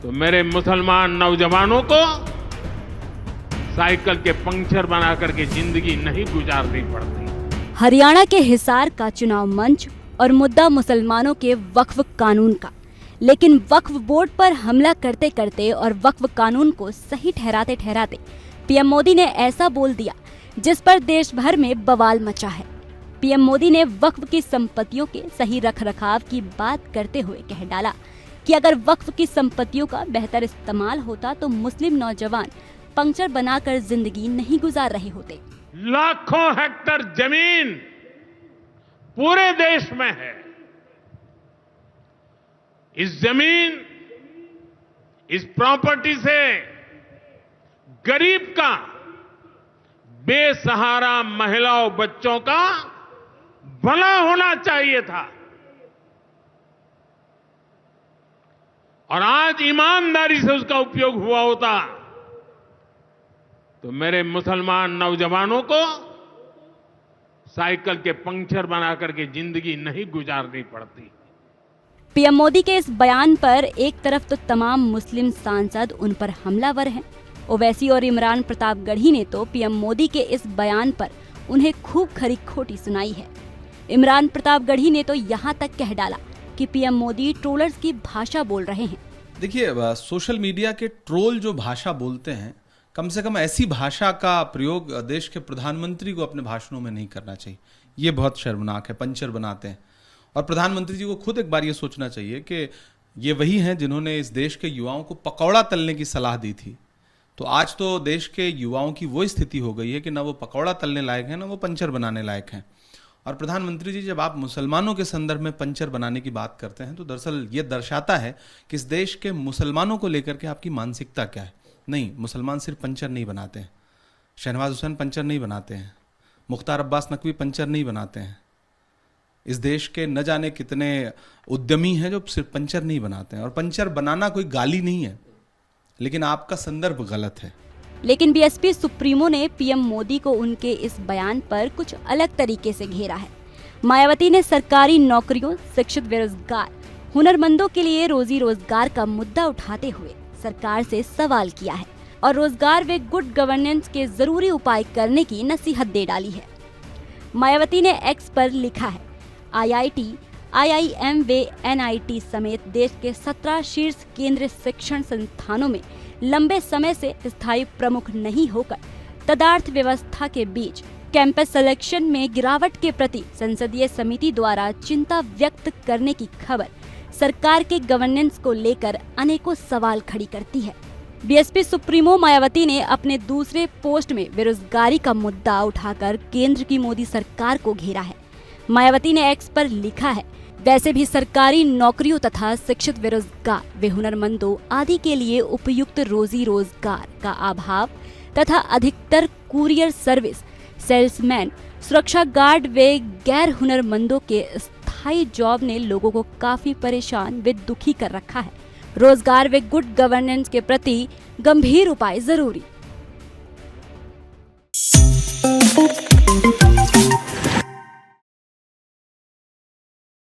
तो मेरे मुसलमान नौजवानों को साइकिल के पंक्चर बना करके जिंदगी नहीं गुजारनी पड़ती। हरियाणा के हिसार का चुनाव मंच और मुद्दा मुसलमानों के वक्फ कानून का, लेकिन वक्फ बोर्ड पर हमला करते करते और वक्फ कानून को सही ठहराते ठहराते पीएम मोदी ने ऐसा बोल दिया जिस पर देश भर में बवाल मचा है। पीएम मोदी ने वक्फ की संपत्तियों के सही रखरखाव की बात करते हुए कह डाला कि अगर वक्फ की संपत्तियों का बेहतर इस्तेमाल होता तो मुस्लिम नौजवान पंक्चर बनाकर जिंदगी नहीं गुजार रहे होते। लाखों हेक्टेयर जमीन पूरे देश में है। इस जमीन, इस प्रॉपर्टी से गरीब का, बेसहारा महिलाओं बच्चों का भला होना चाहिए था। और आज ईमानदारी से उसका उपयोग हुआ होता तो मेरे मुसलमान नौजवानों को साइकिल के पंक्चर बना करके जिंदगी नहीं गुजारनी पड़ती। पीएम मोदी के इस बयान पर एक तरफ तो तमाम मुस्लिम सांसद उन पर हमलावर हैं। ओवैसी और इमरान प्रतापगढ़ी ने तो पीएम मोदी के इस बयान पर उन्हें खूब खरी खोटी सुनाई है। इमरान प्रतापगढ़ी ने तो यहाँ तक कह डाला कि पीएम मोदी ट्रोलर्स की भाषा बोल रहे हैं। देखिए, सोशल मीडिया के ट्रोल जो भाषा बोलते हैं, कम से कम ऐसी भाषा का प्रयोग देश के प्रधानमंत्री को अपने भाषणों में नहीं करना चाहिए। ये बहुत शर्मनाक है। पंचर बनाते हैं। और प्रधानमंत्री जी को खुद एक बार ये सोचना चाहिए कि ये वही हैं जिन्होंने इस देश के युवाओं को पकौड़ा तलने की सलाह दी थी। तो आज तो देश के युवाओं की वो स्थिति हो गई है कि ना वो पकौड़ा तलने लायक है, ना वो पंचर बनाने लायक हैं। और प्रधानमंत्री जी, जब आप मुसलमानों के संदर्भ में पंचर बनाने की बात करते हैं तो दरअसल ये दर्शाता है कि इस देश के मुसलमानों को लेकर के आपकी मानसिकता क्या है। नहीं, मुसलमान सिर्फ पंचर नहीं बनाते हैं। शहनवाज हुसैन पंचर नहीं बनाते हैं। मुख्तार अब्बास नकवी पंचर नहीं बनाते हैं। इस देश के न जाने कितने उद्यमी हैं जो सिर्फ पंचर नहीं बनाते हैं। और पंचर बनाना कोई गाली नहीं है, लेकिन आपका संदर्भ गलत है। लेकिन बीएसपी सुप्रीमो ने पीएम मोदी को उनके इस बयान पर कुछ अलग तरीके से घेरा है। मायावती ने सरकारी नौकरियों, शिक्षित बेरोजगार, हुनरमंदों के लिए रोजी रोजगार का मुद्दा उठाते हुए सरकार से सवाल किया है और रोजगार व गुड गवर्नेंस के जरूरी उपाय करने की नसीहत दे डाली है। मायावती ने एक्स पर लिखा है, आईआईटी, आईआईएम व एनआईटी समेत देश के 17 शीर्ष केंद्रीय शिक्षण संस्थानों में लंबे समय से स्थायी प्रमुख नहीं होकर तदार्थ व्यवस्था के बीच कैंपस सिलेक्शन में गिरावट के प्रति संसदीय समिति द्वारा चिंता व्यक्त करने की खबर सरकार के गवर्नेंस को लेकर अनेकों सवाल खड़ी करती है। बीएसपी सुप्रीमो मायावती ने अपने दूसरे पोस्ट में बेरोजगारी का मुद्दा उठाकर केंद्र की मोदी सरकार को घेरा है। मायावती ने एक्स पर लिखा है, वैसे भी सरकारी नौकरियों तथा शिक्षित बेरोजगार व हुनरमंदों आदि के लिए उपयुक्त रोजी रोजगार का अभाव तथा अधिकतर कुरियर सर्विस, सेल्समैन, सुरक्षा गार्ड व गैर हुनरमंदों के स्थायी जॉब ने लोगों को काफी परेशान व दुखी कर रखा है। रोजगार व गुड गवर्नेंस के प्रति गंभीर उपाय जरूरी।